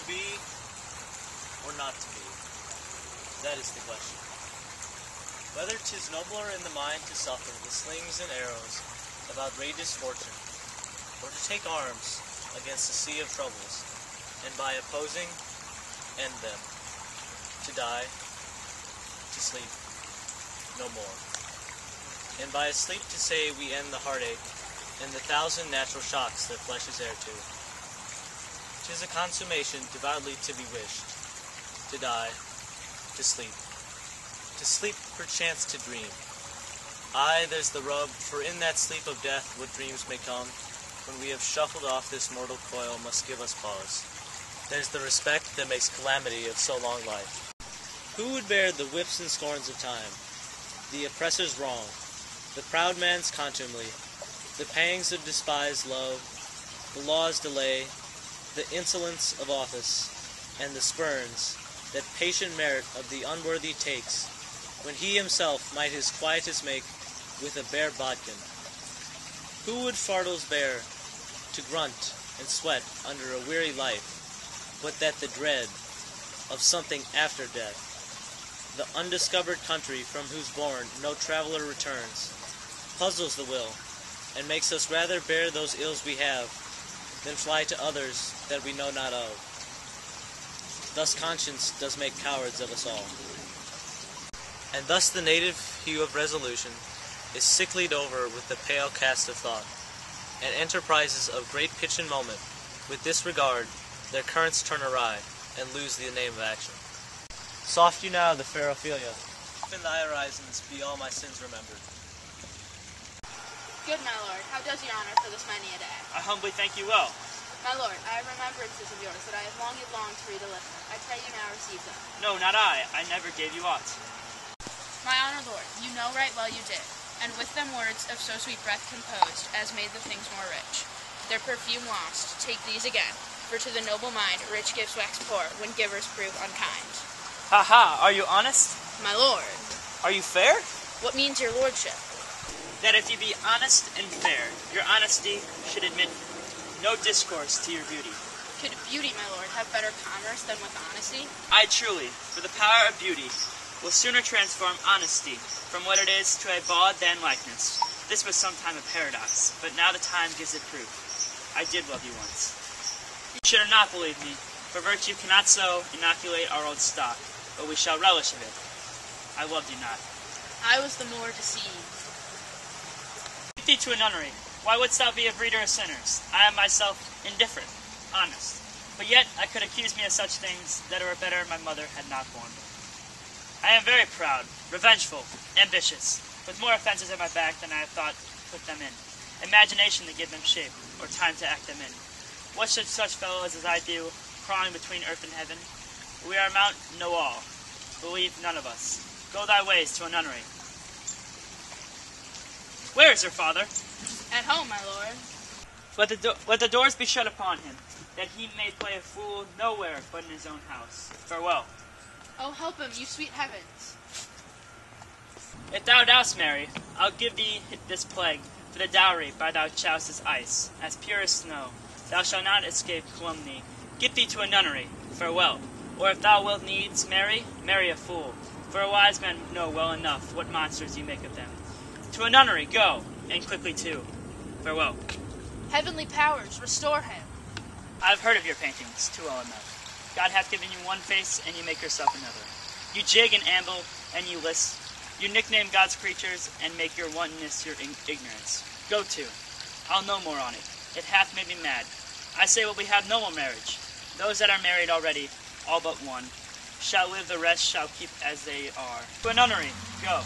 be or not to be? That is the question. Whether 'tis nobler in the mind to suffer the slings and arrows of outrageous fortune, or to take arms against a sea of troubles, and by opposing end them, to die, to sleep, no more. And by a sleep to say we end the heartache, and the thousand natural shocks that flesh is heir to. 'Tis a consummation devoutly to be wished, to die, to sleep perchance to dream. Aye, there's the rub, for in that sleep of death what dreams may come, when we have shuffled off this mortal coil must give us pause. There's the respect that makes calamity of so long life. Who would bear the whips and scorns of time, the oppressor's wrong, the proud man's contumely, the pangs of despised love, the law's delay, the insolence of office, and the spurns that patient merit of the unworthy takes, when he himself might his quietus make with a bare bodkin? Who would fardels bear, to grunt and sweat under a weary life, but that the dread of something after death, the undiscovered country from whose bourne no traveller returns, puzzles the will, and makes us rather bear those ills we have, than fly to others that we know not of. Thus conscience does make cowards of us all. And thus the native hue of resolution is sicklied over with the pale cast of thought, and enterprises of great pitch and moment, with disregard, their currents turn awry, and lose the name of action. Soft you now the fair Ophelia, in thy horizons be all my sins remembered. Good my lord, how does your honor for this many a day? I humbly thank you well. My lord, I have remembrances of yours that I have longed to read a listen. I pray you now receive them. No, not I. I never gave you aught. My honored lord, you know right well you did, and with them words of so sweet breath composed, as made the things more rich. Their perfume lost, take these again, for to the noble mind rich gifts wax poor, when givers prove unkind. Ha ha, are you honest? My lord. Are you fair? What means your lordship? That if you be honest and fair, your honesty should admit no discourse to your beauty. Could beauty, my lord, have better commerce than with honesty? Aye, truly, for the power of beauty will sooner transform honesty from what it is to a bawd than likeness. This was sometime a paradox, but now the time gives it proof. I did love you once. You should not believe me, for virtue cannot so inoculate our old stock, but we shall relish of it. I loved you not. I was the more deceived. Take thee to a nunnery. Why wouldst thou be a breeder of sinners? I am myself indifferent, honest. But yet I could accuse me of such things that it were better my mother had not borne me. I am very proud, revengeful, ambitious, with more offenses at my back than I have thought to put them in, imagination to give them shape, or time to act them in. What should such fellows as I do, crawling between earth and heaven? We are Mount know all. Believe none of us. Go thy ways to a nunnery. Where is your father? At home, my lord. Let the doors be shut upon him, that he may play a fool nowhere but in his own house. Farewell. Oh, help him, you sweet heavens. If thou doubtst, Mary, I'll give thee this plague, for the dowry by thou shalt as ice, as pure as snow. Thou shalt not escape calumny. Get thee to a nunnery. Farewell. Or if thou wilt needs marry, marry a fool, for a wise man know well enough what monsters you make of them. To a nunnery, go, and quickly too. Farewell. Heavenly powers, restore him. I have heard of your paintings too well enough. God hath given you one face, and you make yourself another. You jig and amble, and you list. You nickname God's creatures, and make your wantonness your ignorance. Go to. I'll no more on it. It hath made me mad. I say will we have no more marriage. Those that are married already, all but one, shall live, the rest shall keep as they are. To a nunnery, go.